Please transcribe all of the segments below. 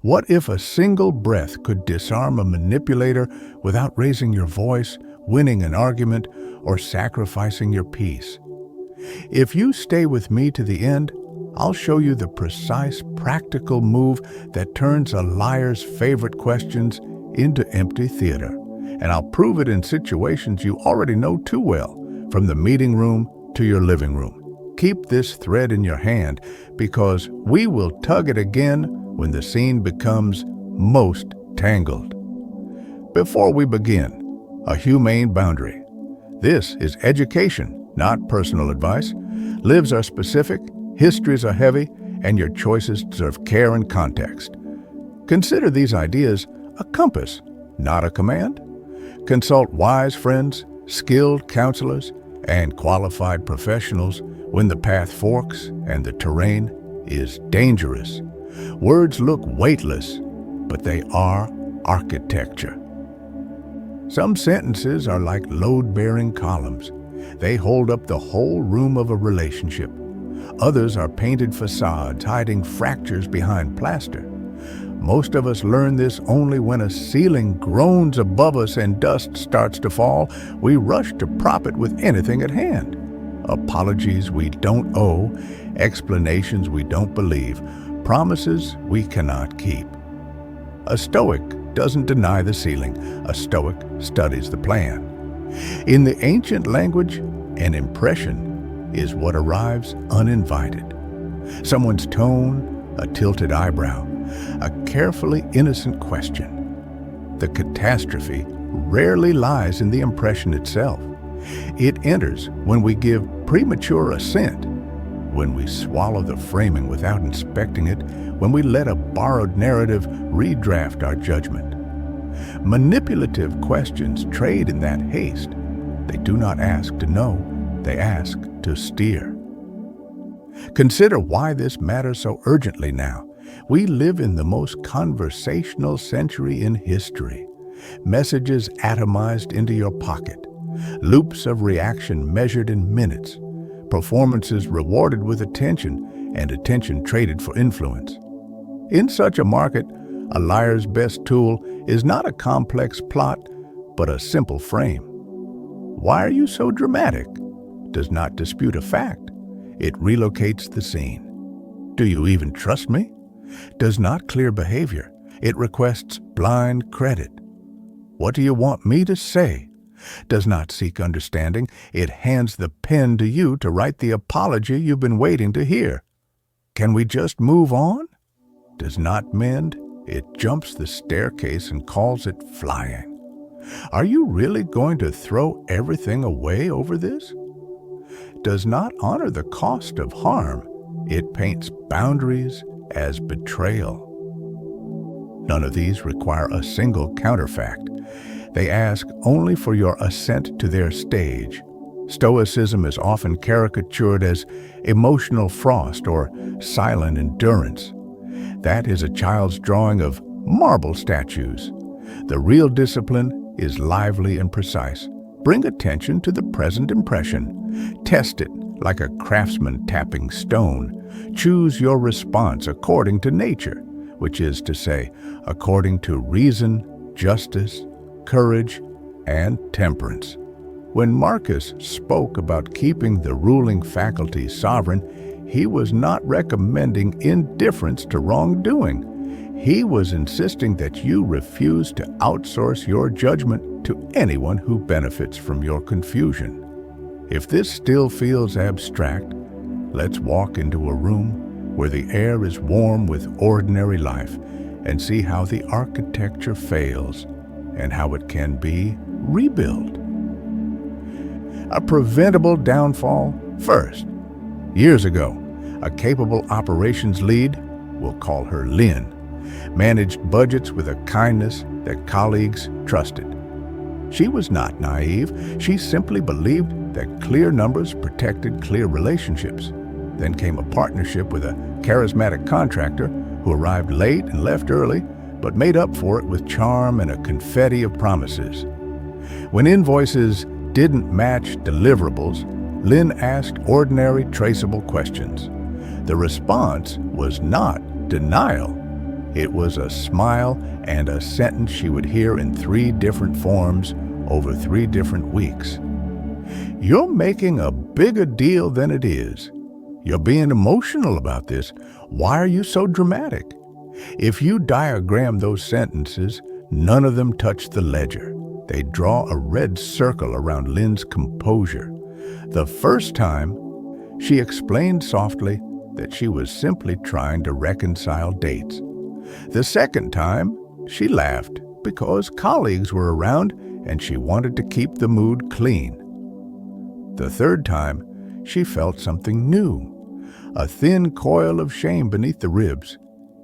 What if a single breath could disarm a manipulator without raising your voice, winning an argument, or sacrificing your peace? If you stay with me to the end, I'll show you the precise, practical move that turns a liar's favorite questions into empty theater. And I'll prove it in situations you already know too well, from the meeting room to your living room. Keep this thread in your hand, because we will tug it again when the scene becomes most tangled. Before we begin, a humane boundary. This is education, not personal advice. Lives are specific, histories are heavy, and your choices deserve care and context. Consider these ideas a compass, not a command. Consult wise friends, skilled counselors, and qualified professionals when the path forks and the terrain is dangerous. Words look weightless, but they are architecture. Some sentences are like load-bearing columns. They hold up the whole room of a relationship. Others are painted facades hiding fractures behind plaster. Most of us learn this only when a ceiling groans above us and dust starts to fall. We rush to prop it with anything at hand. Apologies we don't owe, explanations we don't believe, promises we cannot keep. A Stoic doesn't deny the ceiling. A Stoic studies the plan. In the ancient language, an impression is what arrives uninvited. Someone's tone, a tilted eyebrow, a carefully innocent question. The catastrophe rarely lies in the impression itself. It enters when we give premature assent, when we swallow the framing without inspecting it, when we let a borrowed narrative redraft our judgment. Manipulative questions trade in that haste. They do not ask to know, they ask to steer. Consider why this matters so urgently now. We live in the most conversational century in history. Messages atomized into your pocket. Loops of reaction measured in minutes. Performances rewarded with attention, and attention traded for influence. In such a market, a liar's best tool is not a complex plot, but a simple frame. Why are you so dramatic? Does not dispute a fact. It relocates the scene. Do you even trust me? Does not clear behavior. It requests blind credit. What do you want me to say? Does not seek understanding. It hands the pen to you to write the apology you've been waiting to hear. Can we just move on? Does not mend. It jumps the staircase and calls it flying. Are you really going to throw everything away over this? Does not honor the cost of harm. It paints boundaries as betrayal. None of these require a single counterfact. They ask only for your assent to their stage. Stoicism is often caricatured as emotional frost or silent endurance. That is a child's drawing of marble statues. The real discipline is lively and precise. Bring attention to the present impression. Test it like a craftsman tapping stone. Choose your response according to nature, which is to say, according to reason, justice, courage, and temperance. When Marcus spoke about keeping the ruling faculty sovereign, he was not recommending indifference to wrongdoing. He was insisting that you refuse to outsource your judgment to anyone who benefits from your confusion. If this still feels abstract, let's walk into a room where the air is warm with ordinary life and see how the architecture fails and how it can be rebuilt. A preventable downfall first. Years ago, a capable operations lead, we'll call her Lynn, managed budgets with a kindness that colleagues trusted. She was not naive. She simply believed that clear numbers protected clear relationships. Then came a partnership with a charismatic contractor who arrived late and left early, but made up for it with charm and a confetti of promises. When invoices didn't match deliverables, Lynn asked ordinary, traceable questions. The response was not denial. It was a smile and a sentence she would hear in 3 different forms over 3 different weeks. You're making a bigger deal than it is. You're being emotional about this. Why are you so dramatic? If you diagram those sentences, none of them touch the ledger. They draw a red circle around Lynn's composure. The first time, she explained softly that she was simply trying to reconcile dates. The second time, she laughed because colleagues were around and she wanted to keep the mood clean. The third time, she felt something new, a thin coil of shame beneath the ribs,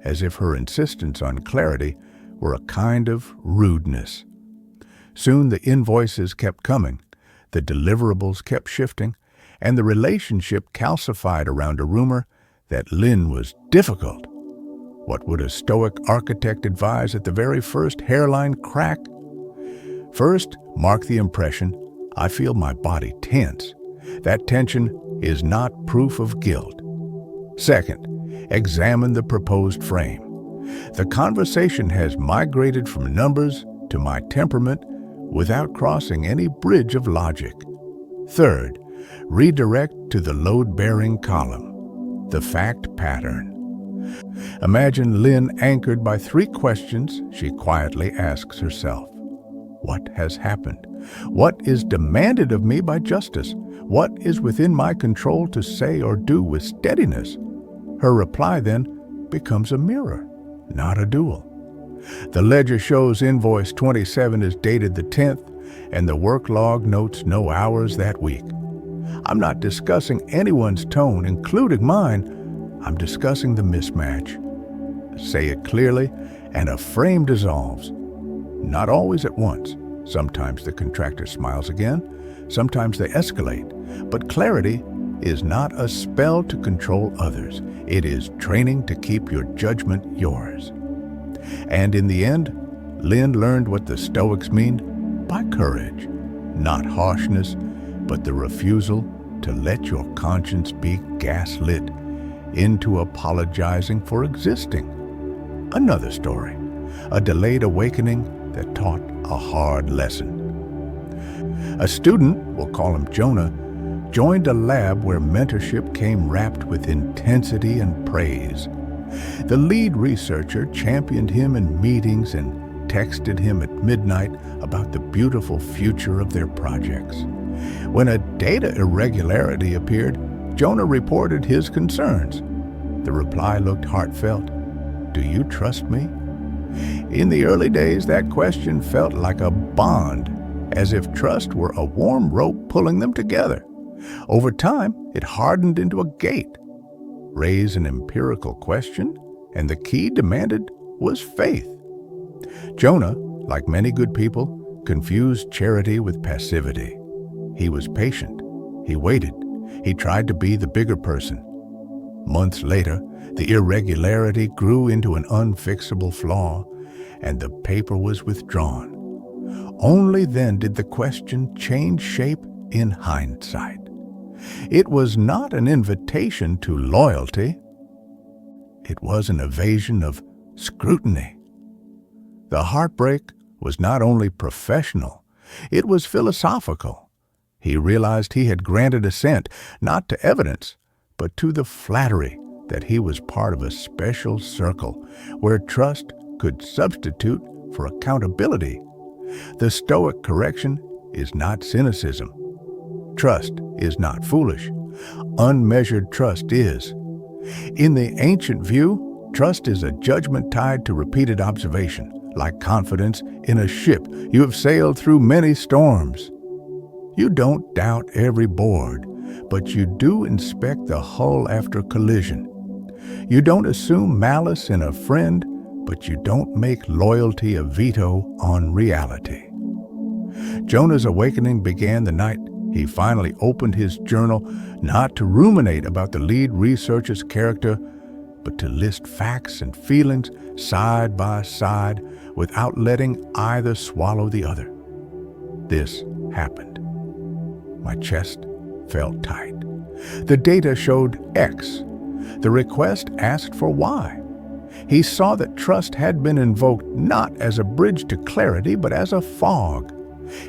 as if her insistence on clarity were a kind of rudeness. Soon the invoices kept coming, the deliverables kept shifting, and the relationship calcified around a rumor that Lynn was difficult. What would a Stoic architect advise at the very first hairline crack? First, mark the impression, I feel my body tense. That tension is not proof of guilt. Second, examine the proposed frame. The conversation has migrated from numbers to my temperament without crossing any bridge of logic. Third, redirect to the load-bearing column, the fact pattern. Imagine Lynn anchored by 3 questions she quietly asks herself. What has happened? What is demanded of me by justice? What is within my control to say or do with steadiness? Her reply then becomes a mirror, not a duel. The ledger shows invoice 27 is dated the 10th, and the work log notes no hours that week. I'm not discussing anyone's tone, including mine. I'm discussing the mismatch. Say it clearly, and a frame dissolves. Not always at once. Sometimes the contractor smiles again, sometimes they escalate. But clarity is not a spell to control others. It is training to keep your judgment yours. And in the end, Lynn learned what the Stoics mean by courage, not harshness, but the refusal to let your conscience be gaslit into apologizing for existing. Another story, a delayed awakening that taught a hard lesson. A student, we'll call him Jonah, joined a lab where mentorship came wrapped with intensity and praise. The lead researcher championed him in meetings and texted him at midnight about the beautiful future of their projects. When a data irregularity appeared, Jonah reported his concerns. The reply looked heartfelt. Do you trust me? In the early days, that question felt like a bond, as if trust were a warm rope pulling them together. Over time, it hardened into a gate. Raise an empirical question, and the key demanded was faith. Jonah, like many good people, confused charity with passivity. He was patient. He waited. He tried to be the bigger person. Months later, the irregularity grew into an unfixable flaw, and the paper was withdrawn. Only then did the question change shape in hindsight. It was not an invitation to loyalty. It was an evasion of scrutiny. The heartbreak was not only professional, it was philosophical. He realized he had granted assent, not to evidence, but to the flattery that he was part of a special circle where trust could substitute for accountability. The Stoic correction is not cynicism. Trust is not foolish. Unmeasured trust is. In the ancient view, trust is a judgment tied to repeated observation, like confidence in a ship you have sailed through many storms. You don't doubt every board, but you do inspect the hull after collision. You don't assume malice in a friend, but you don't make loyalty a veto on reality. Jonah's awakening began the night he finally opened his journal, not to ruminate about the lead researcher's character, but to list facts and feelings side by side without letting either swallow the other. This happened. My chest felt tight. The data showed X. The request asked for Y. He saw that trust had been invoked not as a bridge to clarity, but as a fog.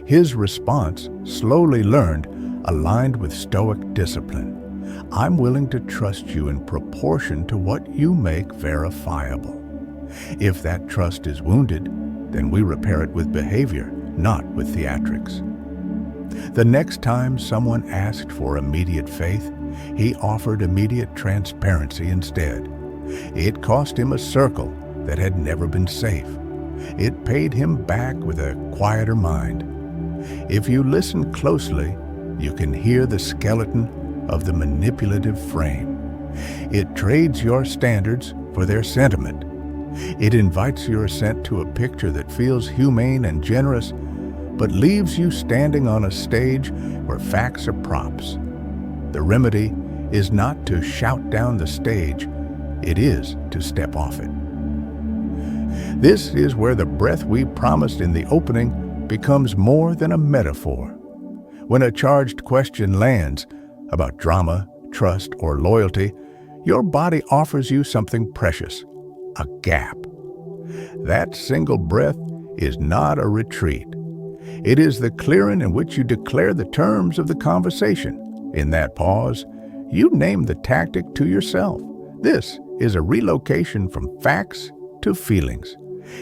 His response, slowly learned, aligned with Stoic discipline. I'm willing to trust you in proportion to what you make verifiable. If that trust is wounded, then we repair it with behavior, not with theatrics. The next time someone asked for immediate faith, he offered immediate transparency instead. It cost him a circle that had never been safe. It paid him back with a quieter mind. If you listen closely, you can hear the skeleton of the manipulative frame. It trades your standards for their sentiment. It invites your assent to a picture that feels humane and generous, but leaves you standing on a stage where facts are props. The remedy is not to shout down the stage, it is to step off it. This is where the breath we promised in the opening becomes more than a metaphor. When a charged question lands about drama, trust, or loyalty, your body offers you something precious, a gap. That single breath is not a retreat. It is the clearing in which you declare the terms of the conversation. In that pause, you name the tactic to yourself. This is a relocation from facts to feelings,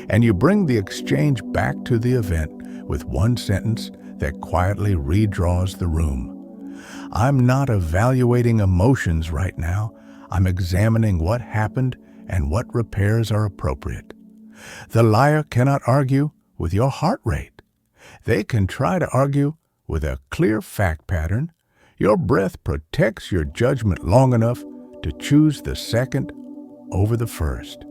and you bring the exchange back to the event with one sentence that quietly redraws the room. I'm not evaluating emotions right now. I'm examining what happened and what repairs are appropriate. The liar cannot argue with your heart rate. They can try to argue with a clear fact pattern. Your breath protects your judgment long enough to choose the second over the first.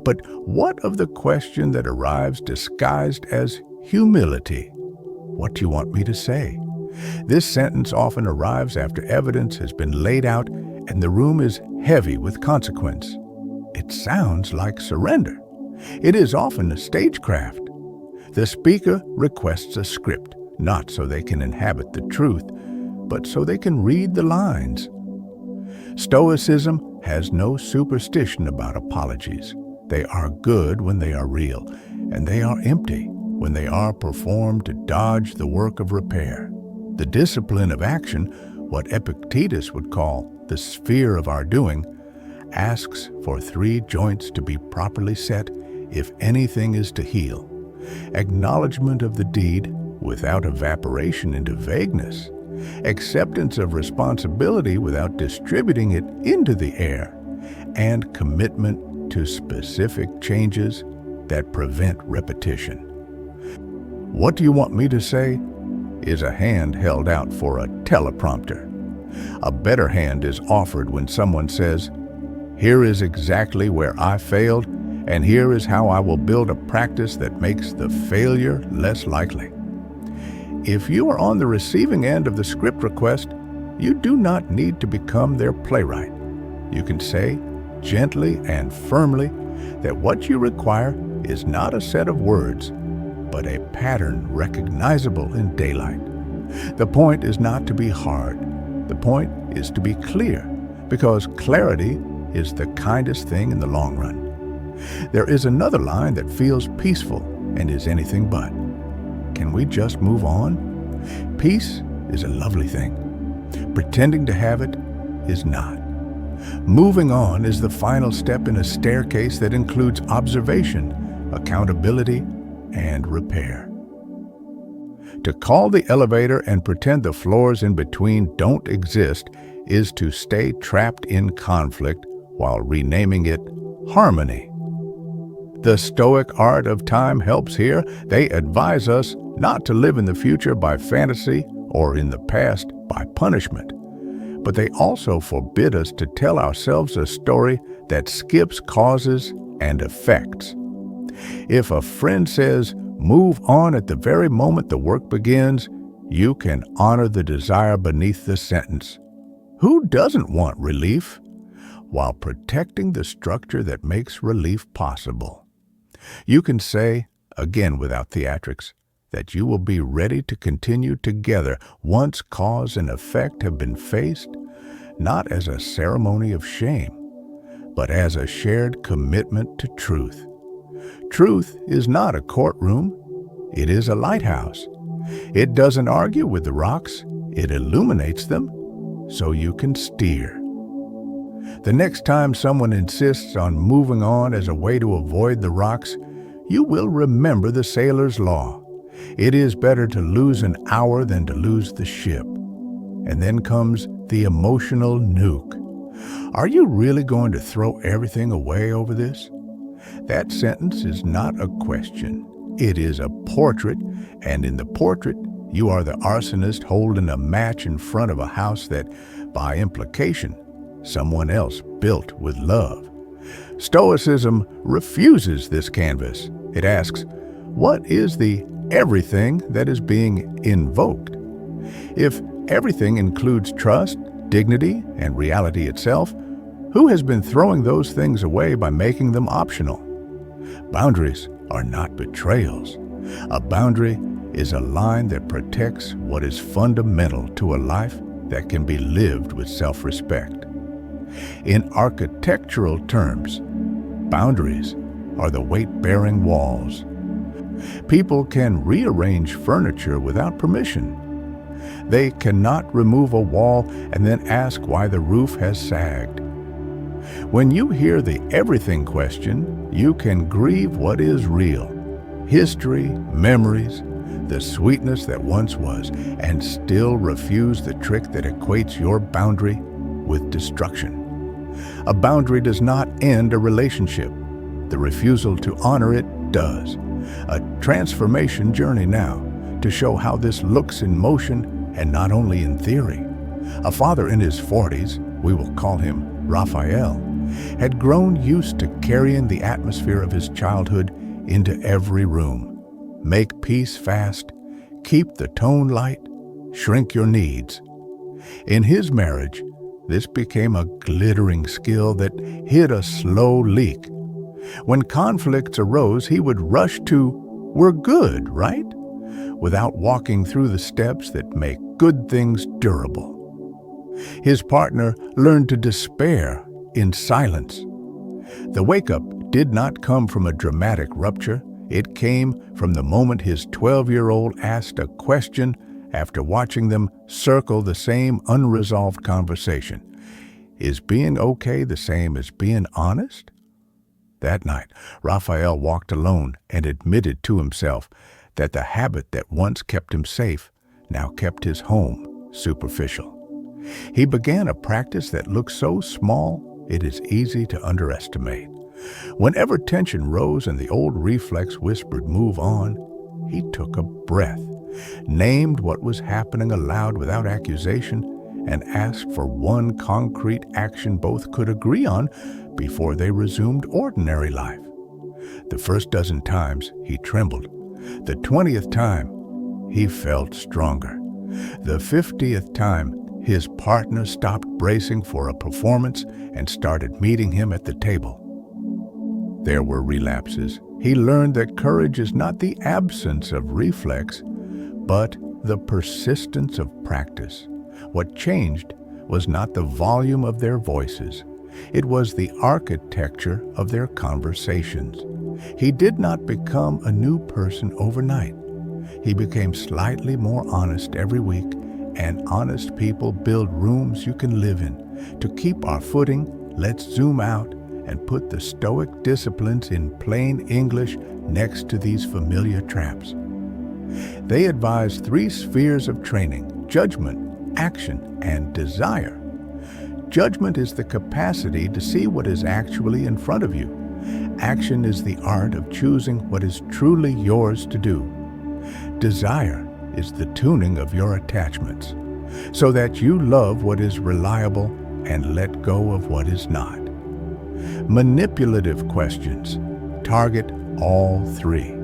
But what of the question that arrives disguised as humility? What do you want me to say? This sentence often arrives after evidence has been laid out and the room is heavy with consequence. It sounds like surrender. It is often a stagecraft. The speaker requests a script, not so they can inhabit the truth, but so they can read the lines. Stoicism has no superstition about apologies. They are good when they are real, and they are empty when they are performed to dodge the work of repair. The discipline of action, what Epictetus would call the sphere of our doing, asks for 3 joints to be properly set if anything is to heal. Acknowledgement of the deed without evaporation into vagueness. Acceptance of responsibility without distributing it into the air. And commitment to specific changes that prevent repetition. What do you want me to say? Is a hand held out for a teleprompter. A better hand is offered when someone says, "Here is exactly where I failed, and here is how I will build a practice that makes the failure less likely." If you are on the receiving end of the script request, you do not need to become their playwright. You can say, gently and firmly, that what you require is not a set of words, but a pattern recognizable in daylight. The point is not to be hard. The point is to be clear, because clarity is the kindest thing in the long run. There is another line that feels peaceful and is anything but. Can we just move on? Peace is a lovely thing. Pretending to have it is not. Moving on is the final step in a staircase that includes observation, accountability, and repair. To call the elevator and pretend the floors in between don't exist is to stay trapped in conflict while renaming it harmony. The Stoic art of time helps here. They advise us not to live in the future by fantasy or in the past by punishment. But they also forbid us to tell ourselves a story that skips causes and effects. If a friend says, "Move on at the very moment the work begins," you can honor the desire beneath the sentence. Who doesn't want relief? While protecting the structure that makes relief possible. You can say, again without theatrics, that you will be ready to continue together once cause and effect have been faced, not as a ceremony of shame, but as a shared commitment to truth. Truth is not a courtroom. It is a lighthouse. It doesn't argue with the rocks. It illuminates them so you can steer. The next time someone insists on moving on as a way to avoid the rocks, you will remember the sailor's law. It is better to lose an hour than to lose the ship. And then comes the emotional nuke. Are you really going to throw everything away over this? That sentence is not a question. It is a portrait, and in the portrait, you are the arsonist holding a match in front of a house that, by implication, someone else built with love. Stoicism refuses this canvas. It asks, what is the everything that is being invoked? If everything includes trust, dignity, and reality itself, who has been throwing those things away by making them optional? Boundaries are not betrayals. A boundary is a line that protects what is fundamental to a life that can be lived with self-respect. In architectural terms, boundaries are the weight-bearing walls. People can rearrange furniture without permission. They cannot remove a wall and then ask why the roof has sagged. When you hear the everything question, you can grieve what is real: history, memories, the sweetness that once was, and still refuse the trick that equates your boundary with destruction. A boundary does not end a relationship. The refusal to honor it does. A transformation journey now to show how this looks in motion and not only in theory. A father in his 40s, we will call him Raphael, had grown used to carrying the atmosphere of his childhood into every room. Make peace fast, keep the tone light, shrink your needs. In his marriage, this became a glittering skill that hid a slow leak. When conflicts arose, he would rush to, "We're good, right?" without walking through the steps that make good things durable. His partner learned to despair in silence. The wake-up did not come from a dramatic rupture. It came from the moment his 12-year-old asked a question after watching them circle the same unresolved conversation. Is being okay the same as being honest? That night, Raphael walked alone and admitted to himself that the habit that once kept him safe now kept his home superficial. He began a practice that looked so small it is easy to underestimate. Whenever tension rose and the old reflex whispered, "Move on," he took a breath, named what was happening aloud without accusation, and asked for one concrete action both could agree on before they resumed ordinary life. The first dozen times, he trembled. The 20th time, he felt stronger. The 50th time, his partner stopped bracing for a performance and started meeting him at the table. There were relapses. He learned that courage is not the absence of reflex, but the persistence of practice. What changed was not the volume of their voices. It was the architecture of their conversations. He did not become a new person overnight. He became slightly more honest every week, and honest people build rooms you can live in. To keep our footing, let's zoom out and put the Stoic disciplines in plain English next to these familiar traps. They advise 3 spheres of training: judgment, action, and desire. Judgment is the capacity to see what is actually in front of you. Action is the art of choosing what is truly yours to do. Desire is the tuning of your attachments, so that you love what is reliable and let go of what is not. Manipulative questions target all 3.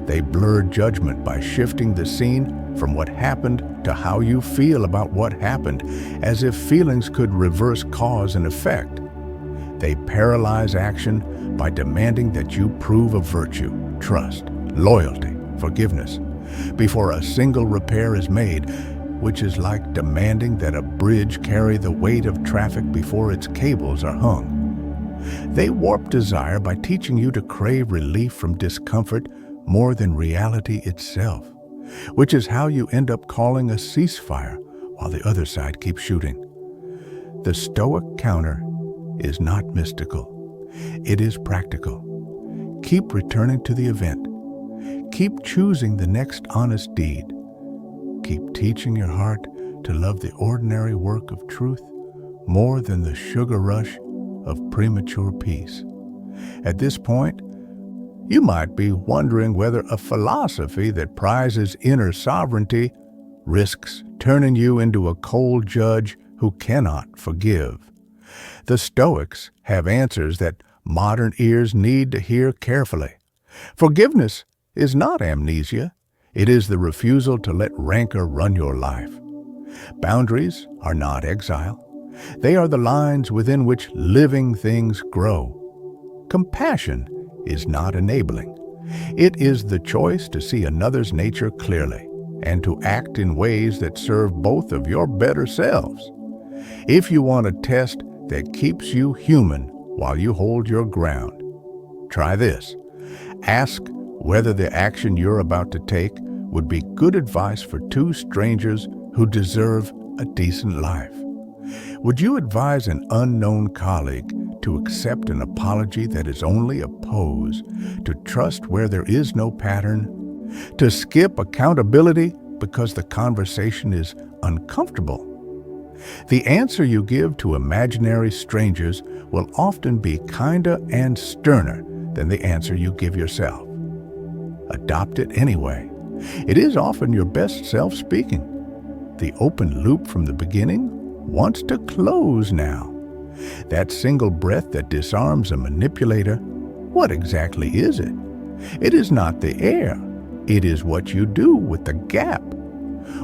They blur judgment by shifting the scene from what happened to how you feel about what happened, as if feelings could reverse cause and effect. They paralyze action by demanding that you prove a virtue, trust, loyalty, forgiveness, before a single repair is made, which is like demanding that a bridge carry the weight of traffic before its cables are hung. They warp desire by teaching you to crave relief from discomfort more than reality itself, which is how you end up calling a ceasefire while the other side keeps shooting. The Stoic counter is not mystical. It is practical. Keep returning to the event. Keep choosing the next honest deed. Keep teaching your heart to love the ordinary work of truth more than the sugar rush of premature peace. At this point, you might be wondering whether a philosophy that prizes inner sovereignty risks turning you into a cold judge who cannot forgive. The Stoics have answers that modern ears need to hear carefully. Forgiveness is not amnesia. It is the refusal to let rancor run your life. Boundaries are not exile. They are the lines within which living things grow. Compassion is not enabling. It is the choice to see another's nature clearly and to act in ways that serve both of your better selves. If you want a test that keeps you human while you hold your ground, try this. Ask whether the action you're about to take would be good advice for two strangers who deserve a decent life. Would you advise an unknown colleague to accept an apology that is only a pose, to trust where there is no pattern, to skip accountability because the conversation is uncomfortable? The answer you give to imaginary strangers will often be kinder and sterner than the answer you give yourself. Adopt it anyway. It is often your best self speaking. The open loop from the beginning wants to close now. That single breath that disarms a manipulator, what exactly is it? It is not the air. It is what you do with the gap.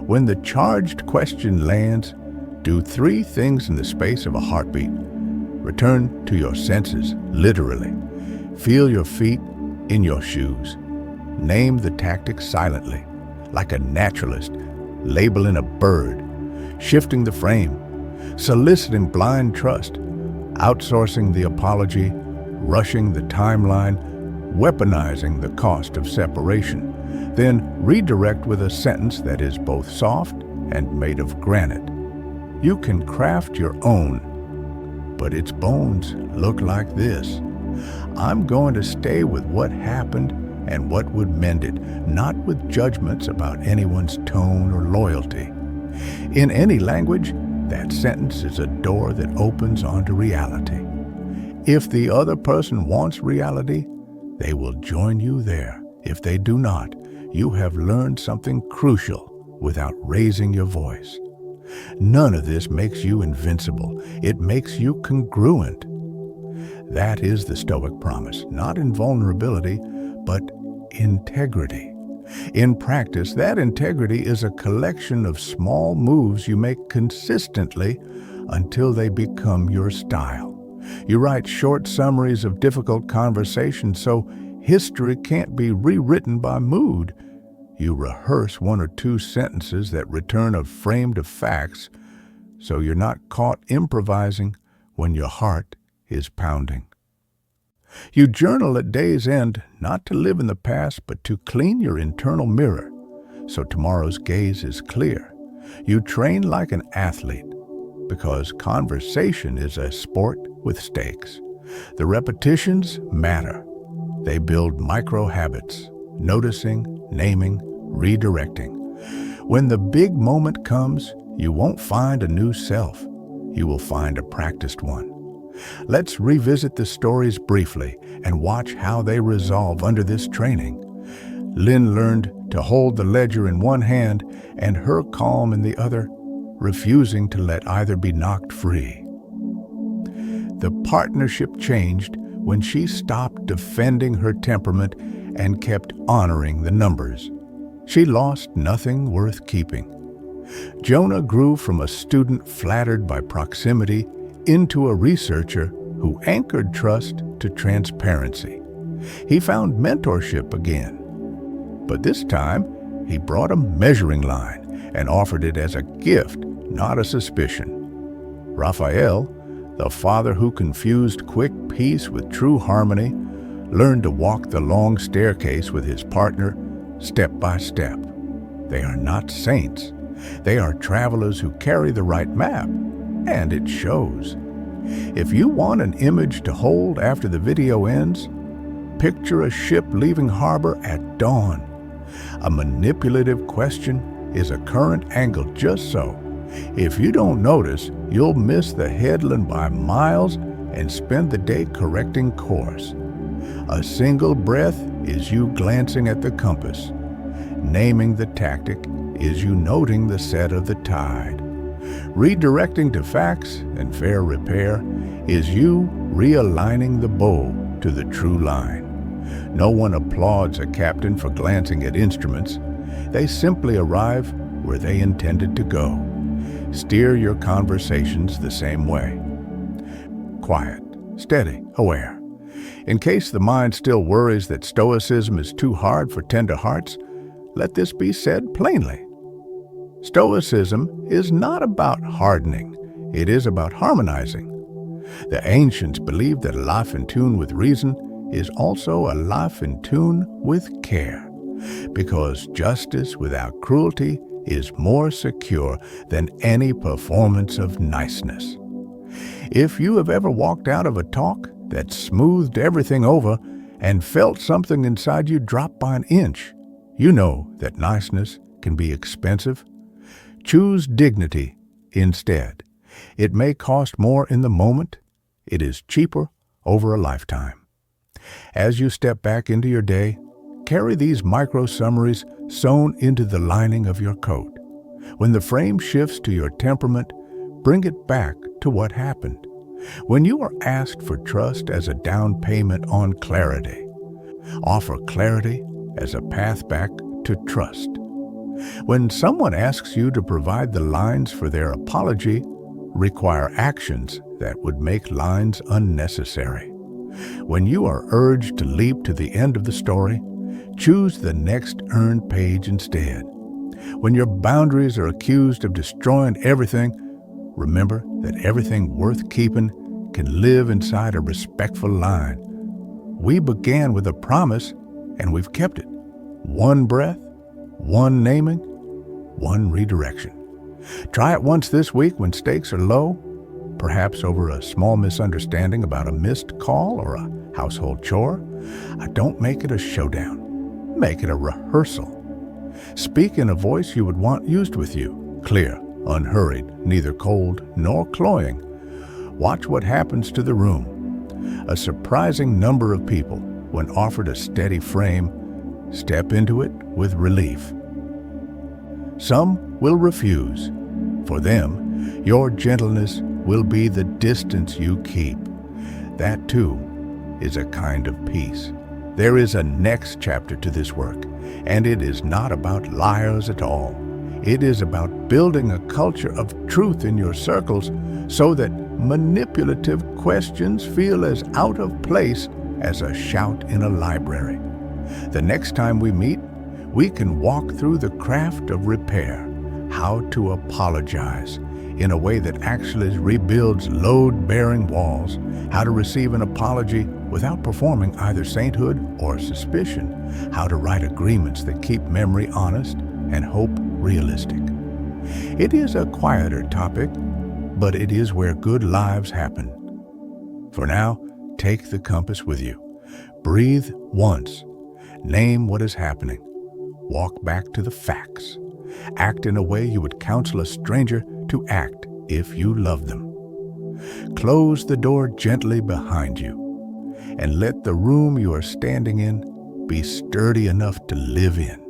When the charged question lands, do three things in the space of a heartbeat. Return to your senses, literally. Feel your feet in your shoes. Name the tactic silently, like a naturalist labeling a bird, shifting the frame, soliciting blind trust, outsourcing the apology, rushing the timeline, weaponizing the cost of separation. Then redirect with a sentence that is both soft and made of granite. You can craft your own, but its bones look like this. I'm going to stay with what happened and what would mend it, not with judgments about anyone's tone or loyalty. In any language, that sentence is a door that opens onto reality. If the other person wants reality, they will join you there. If they do not, you have learned something crucial without raising your voice. None of this makes you invincible. It makes you congruent. That is the Stoic promise, not invulnerability, but integrity. In practice, that integrity is a collection of small moves you make consistently until they become your style. You write short summaries of difficult conversations so history can't be rewritten by mood. You rehearse one or two sentences that return a frame to facts so you're not caught improvising when your heart is pounding. You journal at day's end, not to live in the past, but to clean your internal mirror, so tomorrow's gaze is clear. You train like an athlete, because conversation is a sport with stakes. The repetitions matter. They build micro habits, noticing, naming, redirecting. When the big moment comes, you won't find a new self. You will find a practiced one. Let's revisit the stories briefly and watch how they resolve under this training. Lynn learned to hold the ledger in one hand and her calm in the other, refusing to let either be knocked free. The partnership changed when she stopped defending her temperament and kept honoring the numbers. She lost nothing worth keeping. Jonah grew from a student flattered by proximity into a researcher who anchored trust to transparency. He found mentorship again, but this time he brought a measuring line and offered it as a gift, not a suspicion. Raphael, The father who confused quick peace with true harmony learned to walk the long staircase with his partner step by step. They are not saints. They are travelers who carry the right map, and it shows. If you want an image to hold after the video ends, picture a ship leaving harbor at dawn. A manipulative question is a current angle just so. If you don't notice, you'll miss the headland by miles and spend the day correcting course. A single breath is you glancing at the compass. Naming the tactic is you noting the set of the tide. Redirecting to facts and fair repair is you realigning the bow to the true line. No one applauds a captain for glancing at instruments. They simply arrive where they intended to go. Steer your conversations the same way. Quiet, steady, aware. In case the mind still worries that Stoicism is too hard for tender hearts, let this be said plainly. Stoicism is not about hardening. It is about harmonizing. The ancients believed that a life in tune with reason is also a life in tune with care, because justice without cruelty is more secure than any performance of niceness. If you have ever walked out of a talk that smoothed everything over and felt something inside you drop by an inch, you know that niceness can be expensive. Choose dignity instead. It may cost more in the moment. It is cheaper over a lifetime. As you step back into your day, carry these micro-summaries sewn into the lining of your coat. When the frame shifts to your temperament, bring it back to what happened. When you are asked for trust as a down payment on clarity, offer clarity as a path back to trust. When someone asks you to provide the lines for their apology, require actions that would make lines unnecessary. When you are urged to leap to the end of the story, choose the next earned page instead. When your boundaries are accused of destroying everything, remember that everything worth keeping can live inside a respectful line. We began with a promise, and we've kept it. One breath, one naming, one redirection. Try it once this week when stakes are low, perhaps over a small misunderstanding about a missed call or a household chore. Don't make it a showdown. Make it a rehearsal. Speak in a voice you would want used with you, clear, unhurried, neither cold nor cloying. Watch what happens to the room. A surprising number of people, when offered a steady frame, step into it with relief. Some will refuse. For them, your gentleness will be the distance you keep. That, too, is a kind of peace. There is a next chapter to this work, and it is not about liars at all. It is about building a culture of truth in your circles so that manipulative questions feel as out of place as a shout in a library. The next time we meet, we can walk through the craft of repair, how to apologize in a way that actually rebuilds load-bearing walls, how to receive an apology without performing either sainthood or suspicion, how to write agreements that keep memory honest and hope realistic. It is a quieter topic, but it is where good lives happen. For now, take the compass with you. Breathe once. Name what is happening. Walk back to the facts. Act in a way you would counsel a stranger to act if you love them. Close the door gently behind you, and let the room you are standing in be sturdy enough to live in.